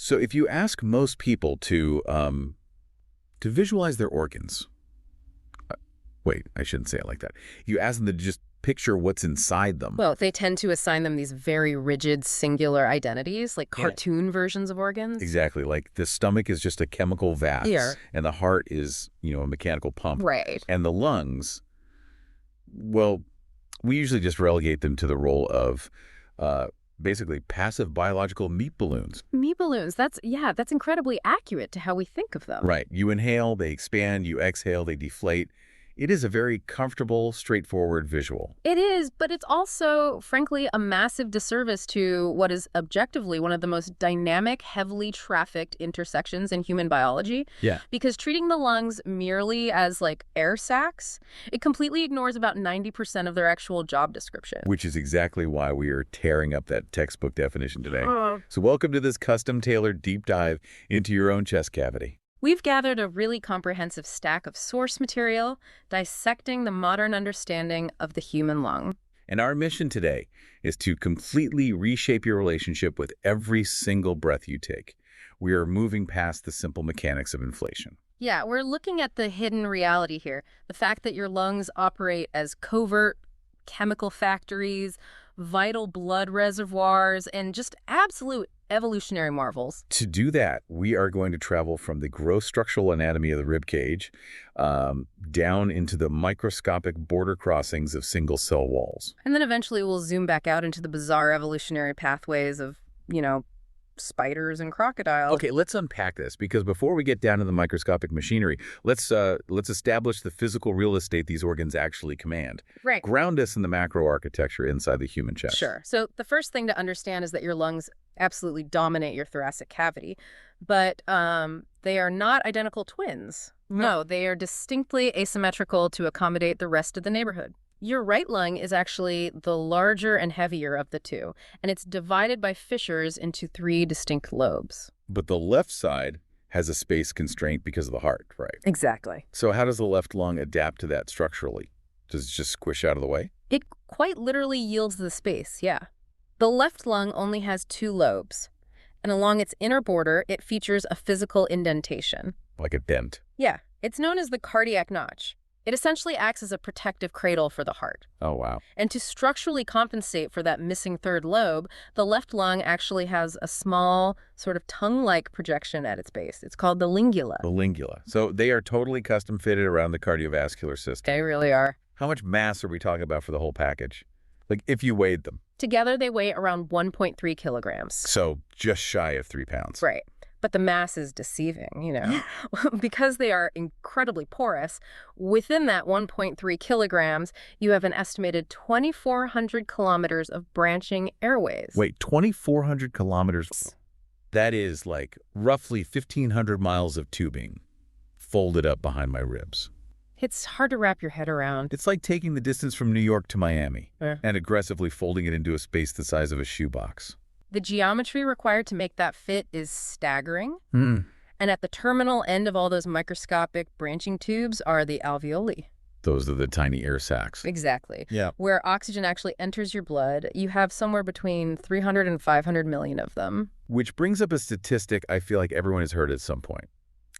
So if you ask most people to visualize their organs, wait, I shouldn't say it like that. You ask them to just picture what's inside them. Well, they tend to assign them these very rigid, singular identities, like Yeah. cartoon versions of organs. Exactly. Like the stomach is just a chemical vat. Here. And the heart is, a mechanical pump. Right. And the lungs, well, we usually just relegate them to the role of basically passive biological meat balloons. Meat balloons, that's incredibly accurate to how we think of them. Right. You inhale, they expand. You exhale, they deflate. It is a very comfortable, straightforward visual. It is, but it's also, frankly, a massive disservice to what is objectively one of the most dynamic, heavily trafficked intersections in human biology. Yeah. Because treating the lungs merely as, like, air sacs, it completely ignores about 90% of their actual job description. Which is exactly why we are tearing up that textbook definition today. So welcome to this custom-tailored deep dive into your own chest cavity. We've gathered a really comprehensive stack of source material dissecting the modern understanding of the human lung. And our mission today is to completely reshape your relationship with every single breath you take. We are moving past the simple mechanics of inflation. Yeah, we're looking at the hidden reality here. The fact that your lungs operate as covert chemical factories, vital blood reservoirs, and just absolute evolutionary marvels. To do that, we are going to travel from the gross structural anatomy of the rib cage down into the microscopic border crossings of single-cell walls. And then eventually we'll zoom back out into the bizarre evolutionary pathways of, spiders and crocodiles. Okay, let's unpack this, because before we get down to the microscopic machinery, let's establish the physical real estate these organs actually command. Right. Ground us in the macro architecture inside the human chest. Sure. So the first thing to understand is that your lungs absolutely dominate your thoracic cavity, but they are not identical twins. No, they are distinctly asymmetrical to accommodate the rest of the neighborhood. Your right lung is actually the larger and heavier of the two, and it's divided by fissures into 3 distinct lobes. But the left side has a space constraint because of the heart, right? Exactly. So how does the left lung adapt to that structurally? Does it just squish out of the way? It quite literally yields the space, yeah. The left lung only has 2 lobes, and along its inner border, it features a physical indentation. Like a dent. Yeah, it's known as the cardiac notch. It essentially acts as a protective cradle for the heart. Oh, wow. And to structurally compensate for that missing 3rd lobe, the left lung actually has a small, sort of tongue-like projection at its base. It's called the lingula. The lingula. So they are totally custom fitted around the cardiovascular system. They really are. How much mass are we talking about for the whole package? Like, if you weighed them? Together, they weigh around 1.3 kilograms. So just shy of 3 pounds. Right. But the mass is deceiving, Because they are incredibly porous, within that 1.3 kilograms, you have an estimated 2,400 kilometers of branching airways. Wait, 2,400 kilometers? That is like roughly 1,500 miles of tubing folded up behind my ribs. It's hard to wrap your head around. It's like taking the distance from New York to Miami Yeah. and aggressively folding it into a space the size of a shoebox. The geometry required to make that fit is staggering. Mm. And at the terminal end of all those microscopic branching tubes are the alveoli. Those are the tiny air sacs. Exactly. Yeah. Where oxygen actually enters your blood. You have somewhere between 300 and 500 million of them. Which brings up a statistic I feel like everyone has heard at some point.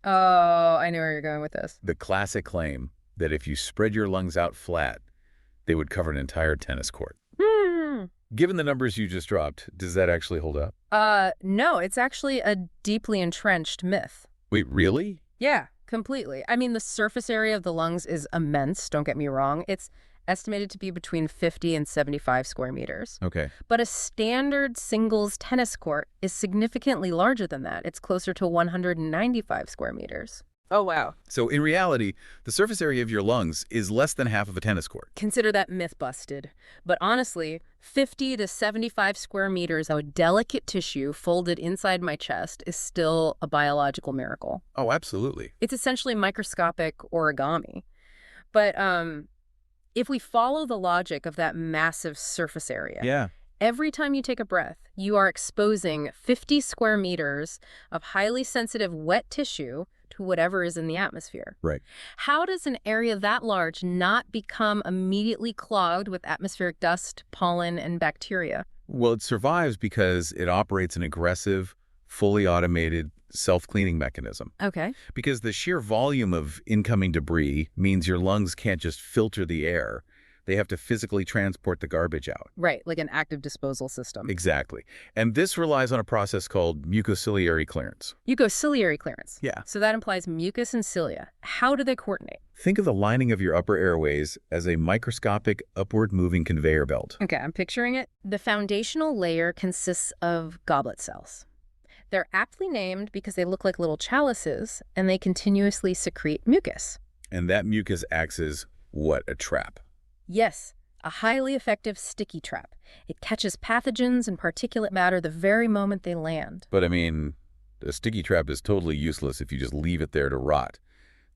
Oh, I know where you're going with this. The classic claim that if you spread your lungs out flat, they would cover an entire tennis court. Given the numbers you just dropped, does that actually hold up? No, it's actually a deeply entrenched myth. Wait, really? Yeah, completely. I mean, the surface area of the lungs is immense, don't get me wrong. It's estimated to be between 50 and 75 square meters. Okay. But a standard singles tennis court is significantly larger than that. It's closer to 195 square meters. Oh, wow. So in reality, the surface area of your lungs is less than half of a tennis court. Consider that myth busted. But honestly, 50 to 75 square meters of delicate tissue folded inside my chest is still a biological miracle. Oh, absolutely. It's essentially microscopic origami. But if we follow the logic of that massive surface area, Yeah. every time you take a breath, you are exposing 50 square meters of highly sensitive wet tissue to whatever is in the atmosphere. Right. How does an area that large not become immediately clogged with atmospheric dust, pollen, and bacteria? Well, it survives because it operates an aggressive, fully automated, self-cleaning mechanism. Okay. Because the sheer volume of incoming debris means your lungs can't just filter the air. They have to physically transport the garbage out. Right, like an active disposal system. Exactly. And this relies on a process called mucociliary clearance. Mucociliary clearance. Yeah. So that implies mucus and cilia. How do they coordinate? Think of the lining of your upper airways as a microscopic, upward-moving conveyor belt. Okay, I'm picturing it. The foundational layer consists of goblet cells. They're aptly named because they look like little chalices, and they continuously secrete mucus. And that mucus acts as, what, a trap? Yes, a highly effective sticky trap. It catches pathogens and particulate matter the very moment they land. But I mean, a sticky trap is totally useless if you just leave it there to rot.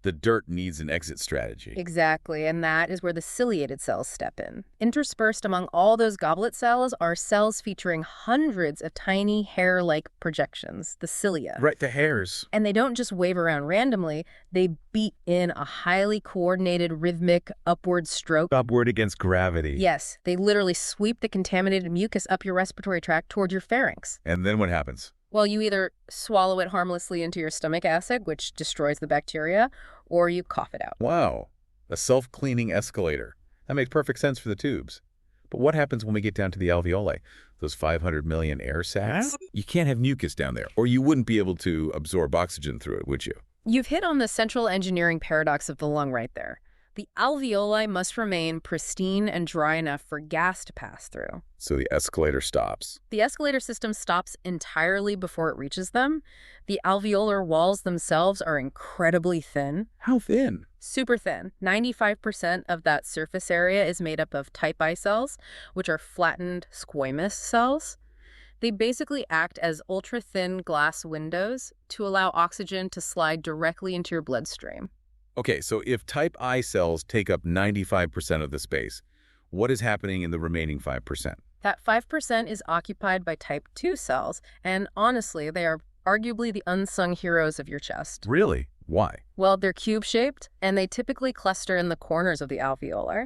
The dirt needs an exit strategy. Exactly, and that is where the ciliated cells step in. Interspersed among all those goblet cells are cells featuring hundreds of tiny hair-like projections, the cilia. Right, the hairs. And they don't just wave around randomly, they beat in a highly coordinated, rhythmic, upward stroke. Upward against gravity. Yes, they literally sweep the contaminated mucus up your respiratory tract toward your pharynx. And then what happens? Well, you either swallow it harmlessly into your stomach acid, which destroys the bacteria, or you cough it out. Wow, a self-cleaning escalator. That makes perfect sense for the tubes. But what happens when we get down to the alveoli? Those 500 million air sacs? You can't have mucus down there, or you wouldn't be able to absorb oxygen through it, would you? You've hit on the central engineering paradox of the lung right there. The alveoli must remain pristine and dry enough for gas to pass through. So the escalator stops. The escalator system stops entirely before it reaches them. The alveolar walls themselves are incredibly thin. How thin? Super thin. 95% of that surface area is made up of type I cells, which are flattened squamous cells. They basically act as ultra-thin glass windows to allow oxygen to slide directly into your bloodstream. Okay, so if type I cells take up 95% of the space, what is happening in the remaining 5%? That 5% is occupied by type 2 cells, and honestly, they are arguably the unsung heroes of your chest. Really? Why? Well, they're cube-shaped, and they typically cluster in the corners of the alveolar.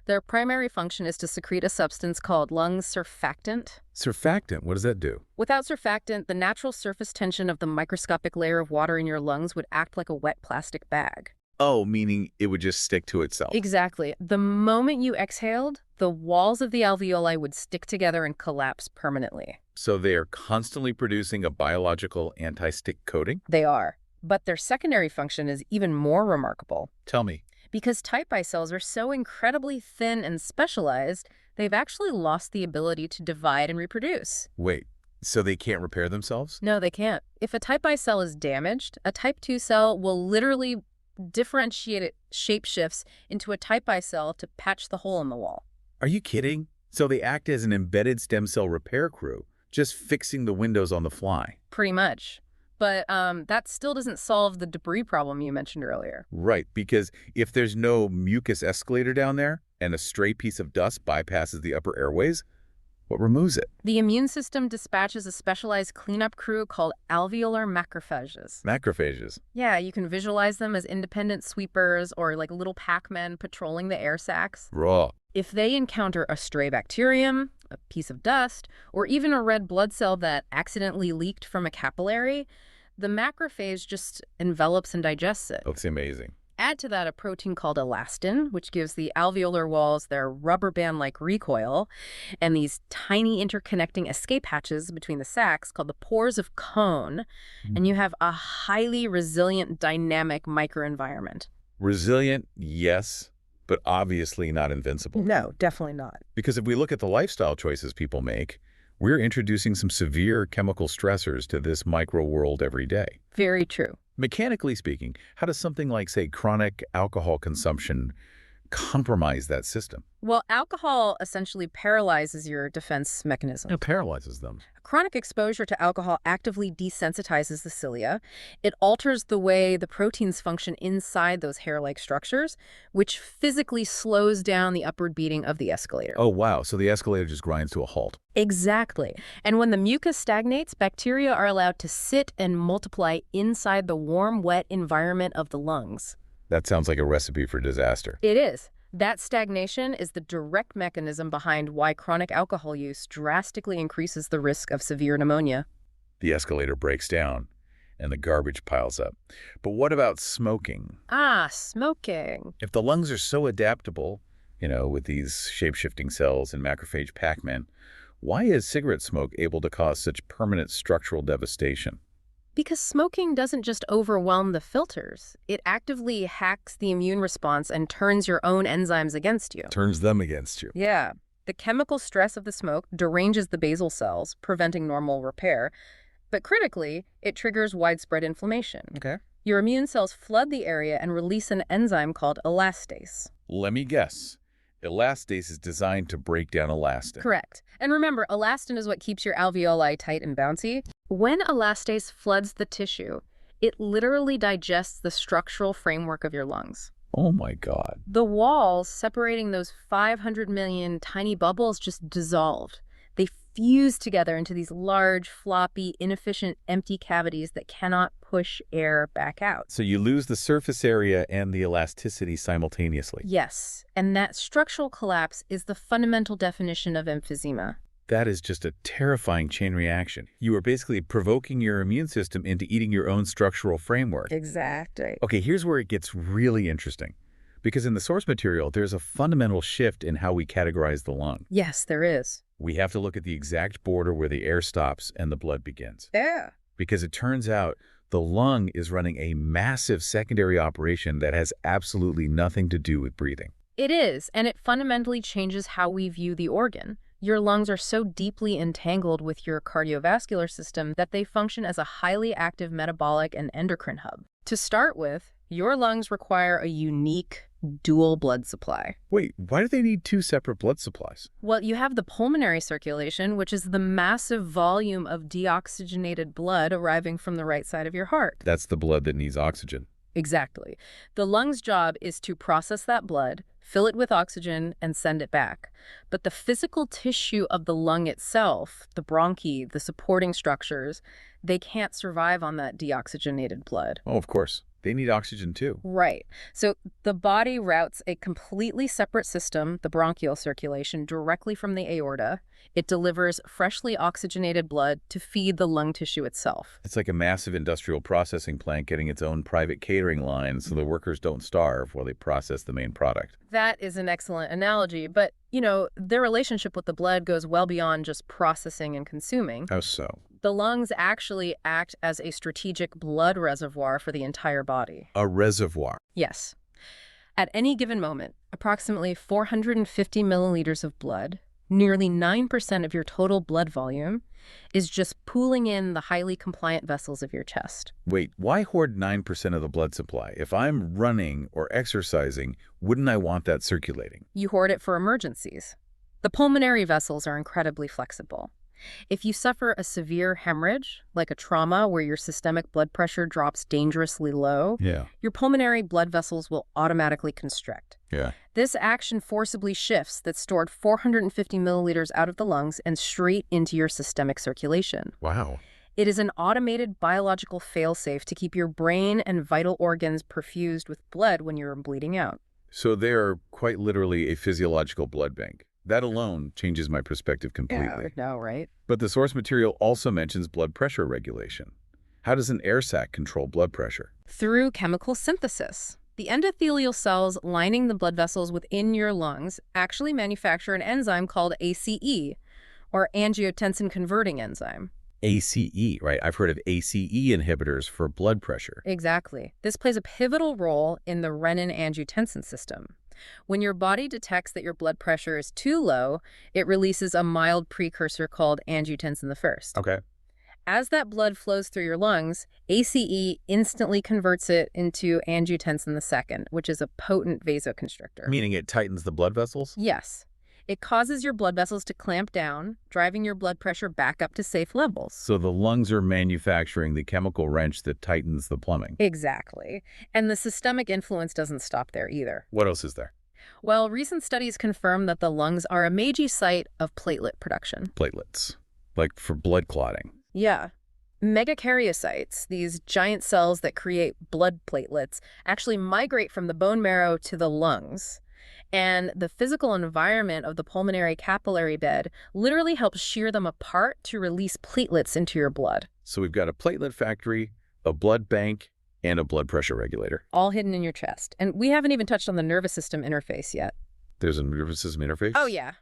Their primary function is to secrete a substance called lung surfactant. Surfactant, what does that do? Without surfactant, the natural surface tension of the microscopic layer of water in your lungs would act like a wet plastic bag. Oh, meaning it would just stick to itself. Exactly. The moment you exhaled, the walls of the alveoli would stick together and collapse permanently. So they are constantly producing a biological anti-stick coating? They are. But their secondary function is even more remarkable. Tell me. Because type I cells are so incredibly thin and specialized, they've actually lost the ability to divide and reproduce. Wait, so they can't repair themselves? No, they can't. If a type I cell is damaged, a type 2 cell will literally differentiate it shapeshifts into a type I cell to patch the hole in the wall. Are you kidding? So they act as an embedded stem cell repair crew, just fixing the windows on the fly. Pretty much. But that still doesn't solve the debris problem you mentioned earlier. Right, because if there's no mucus escalator down there and a stray piece of dust bypasses the upper airways, what removes it? The immune system dispatches a specialized cleanup crew called alveolar macrophages. Macrophages. Yeah, you can visualize them as independent sweepers or like little Pac-Men patrolling the air sacs. Raw. If they encounter a stray bacterium, a piece of dust, or even a red blood cell that accidentally leaked from a capillary, the macrophage just envelops and digests it. Looks amazing. Add to that a protein called elastin, which gives the alveolar walls their rubber band-like recoil, and these tiny interconnecting escape hatches between the sacs called the pores of Kohn, and you have a highly resilient, dynamic microenvironment. Resilient, yes, but obviously not invincible. No, definitely not. Because if we look at the lifestyle choices people make, we're introducing some severe chemical stressors to this micro world every day. Very true. Mechanically speaking, how does something like, say, chronic alcohol consumption compromise that system? Well, alcohol essentially paralyzes your defense mechanism. It paralyzes them. Chronic exposure to alcohol actively desensitizes the cilia. It alters the way the proteins function inside those hair-like structures, which physically slows down the upward beating of the escalator. Oh, wow. So the escalator just grinds to a halt. Exactly. And when the mucus stagnates, bacteria are allowed to sit and multiply inside the warm, wet environment of the lungs. That sounds like a recipe for disaster. It is. That stagnation is the direct mechanism behind why chronic alcohol use drastically increases the risk of severe pneumonia. The escalator breaks down, and the garbage piles up. But what about smoking? Ah, smoking. If the lungs are so adaptable, with these shape-shifting cells and macrophage Pac-Man, why is cigarette smoke able to cause such permanent structural devastation? Because smoking doesn't just overwhelm the filters. It actively hacks the immune response and turns your own enzymes against you. Turns them against you. Yeah. The chemical stress of the smoke deranges the basal cells, preventing normal repair. But critically, it triggers widespread inflammation. Okay. Your immune cells flood the area and release an enzyme called elastase. Let me guess. Elastase is designed to break down elastin. Correct. And remember, elastin is what keeps your alveoli tight and bouncy. When elastase floods the tissue, it literally digests the structural framework of your lungs. Oh my God. The walls separating those 500 million tiny bubbles just dissolved. They fuse together into these large, floppy, inefficient, empty cavities that cannot push air back out. So you lose the surface area and the elasticity simultaneously. Yes, and that structural collapse is the fundamental definition of emphysema. That is just a terrifying chain reaction. You are basically provoking your immune system into eating your own structural framework. Exactly. Okay, here's where it gets really interesting. Because in the source material, there's a fundamental shift in how we categorize the lung. Yes, there is. We have to look at the exact border where the air stops and the blood begins. Yeah. Because it turns out the lung is running a massive secondary operation that has absolutely nothing to do with breathing. It is, and it fundamentally changes how we view the organ. Your lungs are so deeply entangled with your cardiovascular system that they function as a highly active metabolic and endocrine hub. To start with, your lungs require a unique dual blood supply. Wait, why do they need two separate blood supplies? Well, you have the pulmonary circulation, which is the massive volume of deoxygenated blood arriving from the right side of your heart. That's the blood that needs oxygen. Exactly. The lungs' job is to process that blood, fill it with oxygen, and send it back. But the physical tissue of the lung itself, the bronchi, the supporting structures, they can't survive on that deoxygenated blood. Oh, of course. They need oxygen too. Right. So the body routes a completely separate system, the bronchial circulation, directly from the aorta. It delivers freshly oxygenated blood to feed the lung tissue itself. It's like a massive industrial processing plant getting its own private catering line so the workers don't starve while they process the main product. That is an excellent analogy, but, their relationship with the blood goes well beyond just processing and consuming. How so? The lungs actually act as a strategic blood reservoir for the entire body. A reservoir. Yes. At any given moment, approximately 450 milliliters of blood, nearly 9% of your total blood volume, is just pooling in the highly compliant vessels of your chest. Wait, why hoard 9% of the blood supply? If I'm running or exercising, wouldn't I want that circulating? You hoard it for emergencies. The pulmonary vessels are incredibly flexible. If you suffer a severe hemorrhage, like a trauma where your systemic blood pressure drops dangerously low, your pulmonary blood vessels will automatically constrict. This action forcibly shifts that stored 450 milliliters out of the lungs and straight into your systemic circulation. Wow. It is an automated biological failsafe to keep your brain and vital organs perfused with blood when you're bleeding out. So they are quite literally a physiological blood bank. That alone changes my perspective completely. No, right? But the source material also mentions blood pressure regulation. How does an air sac control blood pressure? Through chemical synthesis. The endothelial cells lining the blood vessels within your lungs actually manufacture an enzyme called ACE, or angiotensin-converting enzyme. ACE, right? I've heard of ACE inhibitors for blood pressure. Exactly. This plays a pivotal role in the renin-angiotensin system. When your body detects that your blood pressure is too low, it releases a mild precursor called angiotensin I. Okay. As that blood flows through your lungs, ACE instantly converts it into angiotensin II, which is a potent vasoconstrictor. Meaning it tightens the blood vessels? Yes. It causes your blood vessels to clamp down, driving your blood pressure back up to safe levels. So the lungs are manufacturing the chemical wrench that tightens the plumbing. Exactly. And the systemic influence doesn't stop there either. What else is there? Well, recent studies confirm that the lungs are a major site of platelet production. Platelets. Like for blood clotting. Yeah. Megakaryocytes, these giant cells that create blood platelets, actually migrate from the bone marrow to the lungs. And the physical environment of the pulmonary capillary bed literally helps shear them apart to release platelets into your blood. So we've got a platelet factory, a blood bank, and a blood pressure regulator. All hidden in your chest. And we haven't even touched on the nervous system interface yet. There's a nervous system interface? Oh, yeah.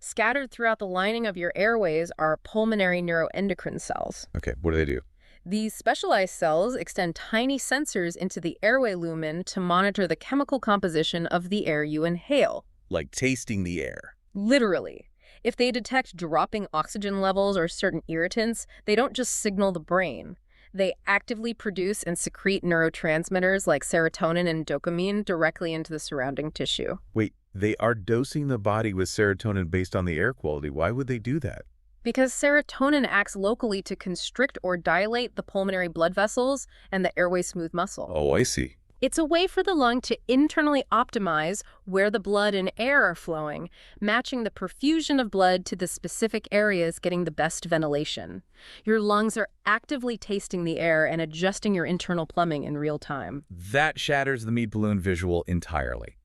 Scattered throughout the lining of your airways are pulmonary neuroendocrine cells. Okay, what do they do? These specialized cells extend tiny sensors into the airway lumen to monitor the chemical composition of the air you inhale. Like tasting the air. Literally. If they detect dropping oxygen levels or certain irritants, they don't just signal the brain. They actively produce and secrete neurotransmitters like serotonin and dopamine directly into the surrounding tissue. Wait, they are dosing the body with serotonin based on the air quality. Why would they do that? Because serotonin acts locally to constrict or dilate the pulmonary blood vessels and the airway smooth muscle. Oh, I see. It's a way for the lung to internally optimize where the blood and air are flowing, matching the perfusion of blood to the specific areas getting the best ventilation. Your lungs are actively tasting the air and adjusting your internal plumbing in real time. That shatters the meat balloon visual entirely.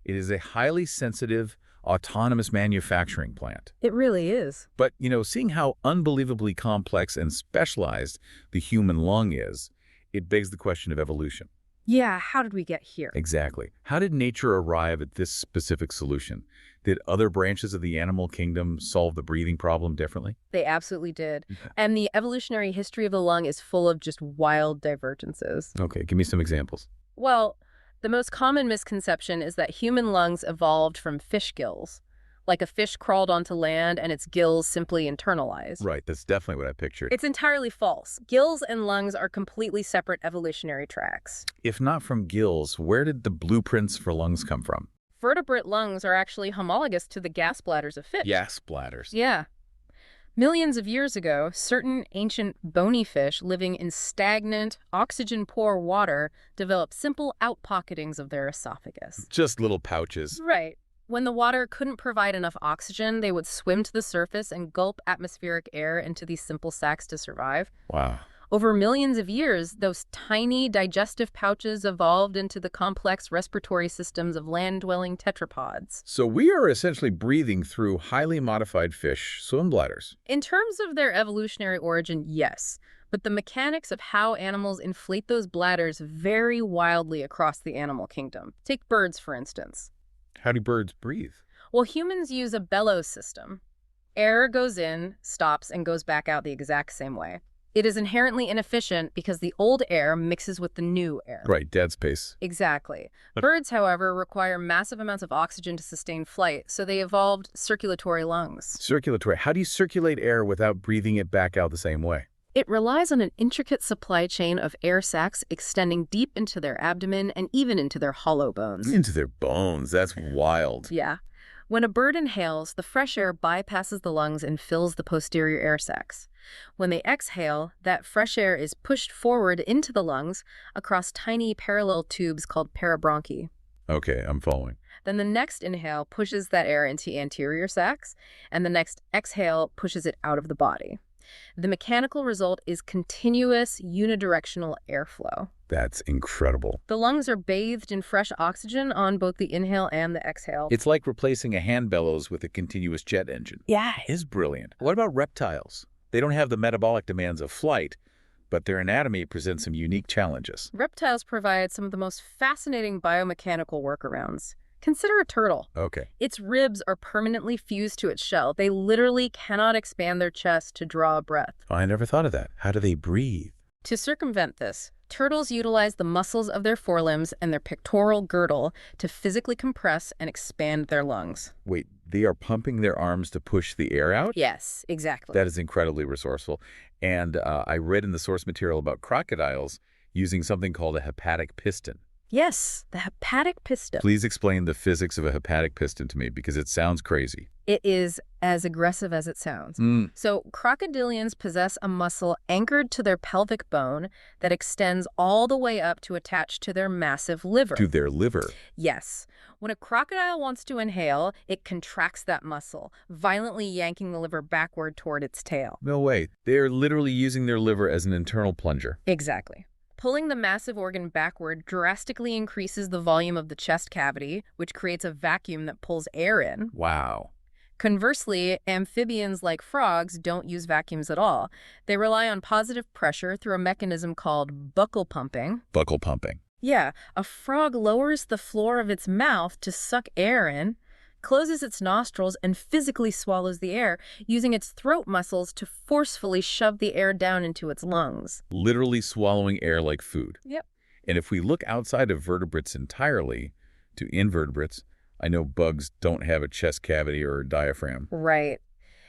It is a highly sensitive, autonomous manufacturing plant. It really is. But, seeing how unbelievably complex and specialized the human lung is, it begs the question of evolution. Yeah, how did we get here? Exactly. How did nature arrive at this specific solution? Did other branches of the animal kingdom solve the breathing problem differently? They absolutely did. And the evolutionary history of the lung is full of just wild divergences. Okay, give me some examples. Well, the most common misconception is that human lungs evolved from fish gills. Like a fish crawled onto land and its gills simply internalized. Right, that's definitely what I pictured. It's entirely false. Gills and lungs are completely separate evolutionary tracks. If not from gills, where did the blueprints for lungs come from? Vertebrate lungs are actually homologous to the gas bladders of fish. Gas bladders. Yeah. Millions of years ago, certain ancient bony fish living in stagnant, oxygen-poor water developed simple outpocketings of their esophagus. Just little pouches. Right. When the water couldn't provide enough oxygen, they would swim to the surface and gulp atmospheric air into these simple sacs to survive. Wow. Over millions of years, those tiny digestive pouches evolved into the complex respiratory systems of land-dwelling tetrapods. So we are essentially breathing through highly modified fish swim bladders. In terms of their evolutionary origin, yes. But the mechanics of how animals inflate those bladders vary wildly across the animal kingdom. Take birds, for instance. How do birds breathe? Well, humans use a bellows system. Air goes in, stops, and goes back out the exact same way. It is inherently inefficient because the old air mixes with the new air. Right, dead space. Exactly. Birds, however, require massive amounts of oxygen to sustain flight, so they evolved circulatory lungs. Circulatory. How do you circulate air without breathing it back out the same way? It relies on an intricate supply chain of air sacs extending deep into their abdomen and even into their hollow bones. Into their bones. That's wild. Yeah. When a bird inhales, the fresh air bypasses the lungs and fills the posterior air sacs. When they exhale, that fresh air is pushed forward into the lungs across tiny parallel tubes called parabronchi. Okay, I'm following. Then the next inhale pushes that air into anterior sacs, and the next exhale pushes it out of the body. The mechanical result is continuous unidirectional airflow. That's incredible. The lungs are bathed in fresh oxygen on both the inhale and the exhale. It's like replacing a hand bellows with a continuous jet engine. Yeah. It is brilliant. What about reptiles? They don't have the metabolic demands of flight, but their anatomy presents some unique challenges. Reptiles provide some of the most fascinating biomechanical workarounds. Consider a turtle. Okay. Its ribs are permanently fused to its shell. They literally cannot expand their chest to draw a breath. Oh, I never thought of that. How do they breathe? To circumvent this, turtles utilize the muscles of their forelimbs and their pectoral girdle to physically compress and expand their lungs. Wait, they are pumping their arms to push the air out? Yes, exactly. That is incredibly resourceful. And I read in the source material about crocodiles using something called a hepatic piston. Yes, the hepatic piston. Please explain the physics of a hepatic piston to me, because it sounds crazy. It is as aggressive as it sounds. So crocodilians possess a muscle anchored to their pelvic bone that extends all the way up to attach to their massive liver. To their liver? Yes. When a crocodile wants to inhale, it contracts that muscle, violently yanking the liver backward toward its tail. No way. They are literally using their liver as an internal plunger. Exactly. Pulling the massive organ backward drastically increases the volume of the chest cavity, which creates a vacuum that pulls air in. Wow. Conversely, amphibians like frogs don't use vacuums at all. They rely on positive pressure through a mechanism called buccal pumping. Buccal pumping. Yeah, a frog lowers the floor of its mouth to suck air in, closes its nostrils, and physically swallows the air, using its throat muscles to forcefully shove the air down into its lungs. Literally swallowing air like food. Yep. And if we look outside of vertebrates entirely to invertebrates, I know bugs don't have a chest cavity or a diaphragm. Right.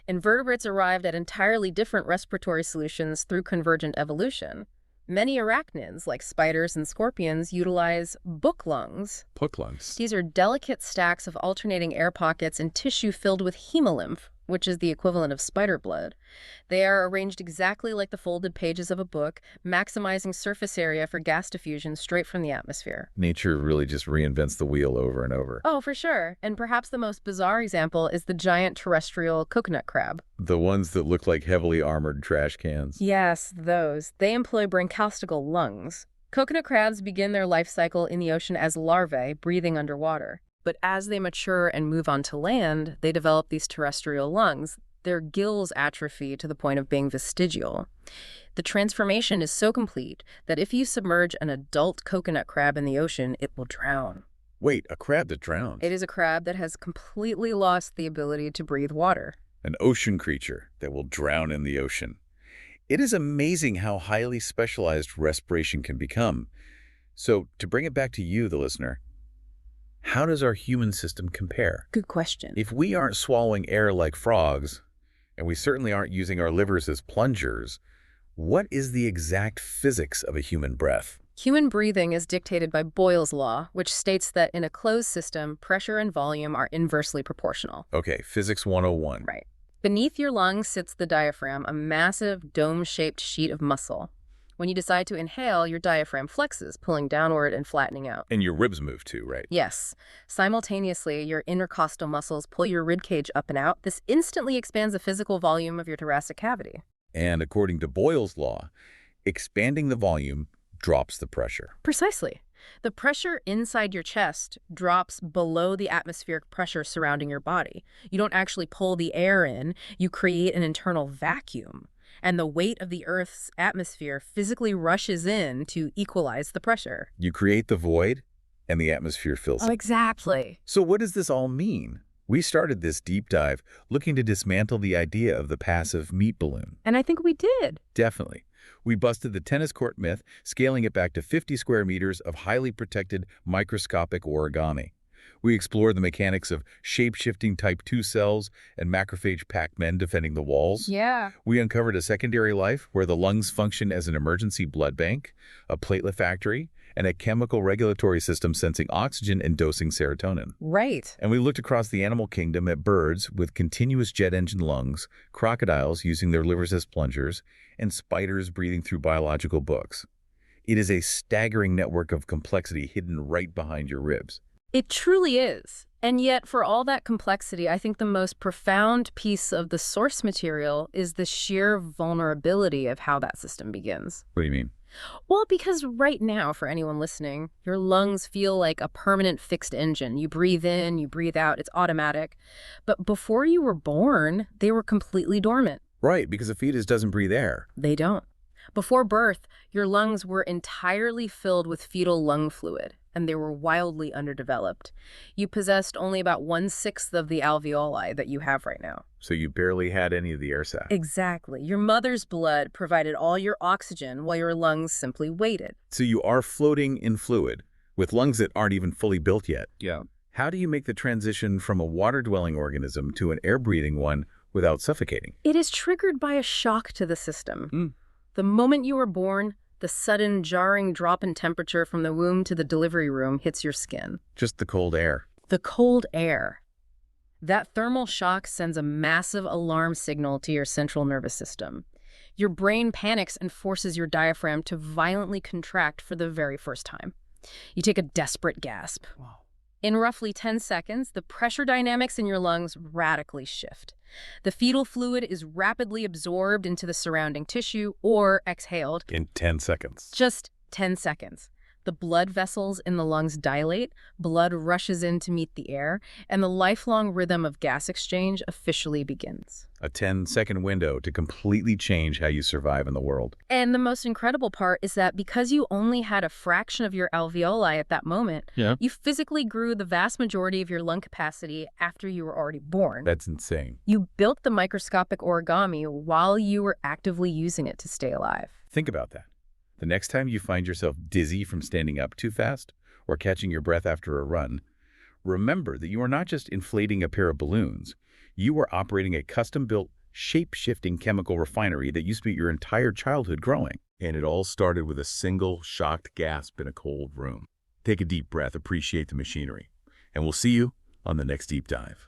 Invertebrates arrived at entirely different respiratory solutions through convergent evolution. Many arachnids, like spiders and scorpions, utilize book lungs. Book lungs. These are delicate stacks of alternating air pockets and tissue filled with hemolymph, which is the equivalent of spider blood. They are arranged exactly like the folded pages of a book, maximizing surface area for gas diffusion straight from the atmosphere. Nature really just reinvents the wheel over and over. Oh, for sure. And perhaps the most bizarre example is the giant terrestrial coconut crab. The ones that look like heavily armored trash cans. Yes, those. They employ bronchostal lungs. Coconut crabs begin their life cycle in the ocean as larvae, breathing underwater. But as they mature and move onto land, they develop these terrestrial lungs. Their gills atrophy to the point of being vestigial. The transformation is so complete that if you submerge an adult coconut crab in the ocean, it will drown. Wait, a crab that drowns? It is a crab that has completely lost the ability to breathe water. An ocean creature that will drown in the ocean. It is amazing how highly specialized respiration can become. So, to bring it back to you, the listener, how does our human system compare? Good question. If we aren't swallowing air like frogs, and we certainly aren't using our livers as plungers, what is the exact physics of a human breath? Human breathing is dictated by Boyle's law, which states that in a closed system, pressure and volume are inversely proportional. Okay, Physics 101. Right. Beneath your lungs sits the diaphragm, a massive dome-shaped sheet of muscle. When you decide to inhale, your diaphragm flexes, pulling downward and flattening out. And your ribs move too, right? Yes. Simultaneously, your intercostal muscles pull your ribcage up and out. This instantly expands the physical volume of your thoracic cavity. And according to Boyle's law, expanding the volume drops the pressure. Precisely. The pressure inside your chest drops below the atmospheric pressure surrounding your body. You don't actually pull the air in, you create an internal vacuum. And the weight of the Earth's atmosphere physically rushes in to equalize the pressure. You create the void, and the atmosphere fills it. Oh, exactly. So what does this all mean? We started this deep dive looking to dismantle the idea of the passive meat balloon. And I think we did. Definitely. We busted the tennis court myth, scaling it back to 50 square meters of highly protected microscopic origami. We explored the mechanics of shape-shifting type 2 cells and macrophage Pac-Men defending the walls. Yeah. We uncovered a secondary life where the lungs function as an emergency blood bank, a platelet factory, and a chemical regulatory system sensing oxygen and dosing serotonin. Right. And we looked across the animal kingdom at birds with continuous jet engine lungs, crocodiles using their livers as plungers, and spiders breathing through biological books. It is a staggering network of complexity hidden right behind your ribs. It truly is. And yet, for all that complexity, I think the most profound piece of the source material is the sheer vulnerability of how that system begins. What do you mean? Well, because right now, for anyone listening, your lungs feel like a permanent fixed engine. You breathe in, you breathe out, it's automatic. But before you were born, they were completely dormant. Right, because a fetus doesn't breathe air. They don't. Before birth, your lungs were entirely filled with fetal lung fluid, and they were wildly underdeveloped. You possessed only about 1/6 of the alveoli that you have right now. So you barely had any of the air sac. Exactly. Your mother's blood provided all your oxygen while your lungs simply waited. So you are floating in fluid, with lungs that aren't even fully built yet. Yeah. How do you make the transition from a water-dwelling organism to an air-breathing one without suffocating? It is triggered by a shock to the system. The moment you were born, the sudden jarring drop in temperature from the womb to the delivery room hits your skin. Just the cold air. The cold air. That thermal shock sends a massive alarm signal to your central nervous system. Your brain panics and forces your diaphragm to violently contract for the very first time. You take a desperate gasp. Wow. In roughly 10 seconds, the pressure dynamics in your lungs radically shift. The fetal fluid is rapidly absorbed into the surrounding tissue or exhaled. In 10 seconds. Just 10 seconds. The blood vessels in the lungs dilate, blood rushes in to meet the air, and the lifelong rhythm of gas exchange officially begins. A 10-second window to completely change how you survive in the world. And the most incredible part is that because you only had a fraction of your alveoli at that moment, you physically grew the vast majority of your lung capacity after you were already born. That's insane. You built the microscopic origami while you were actively using it to stay alive. Think about that. The next time you find yourself dizzy from standing up too fast or catching your breath after a run, remember that you are not just inflating a pair of balloons. You are operating a custom-built, shape-shifting chemical refinery that you spent your entire childhood growing. And it all started with a single shocked gasp in a cold room. Take a deep breath, appreciate the machinery, and we'll see you on the next deep dive.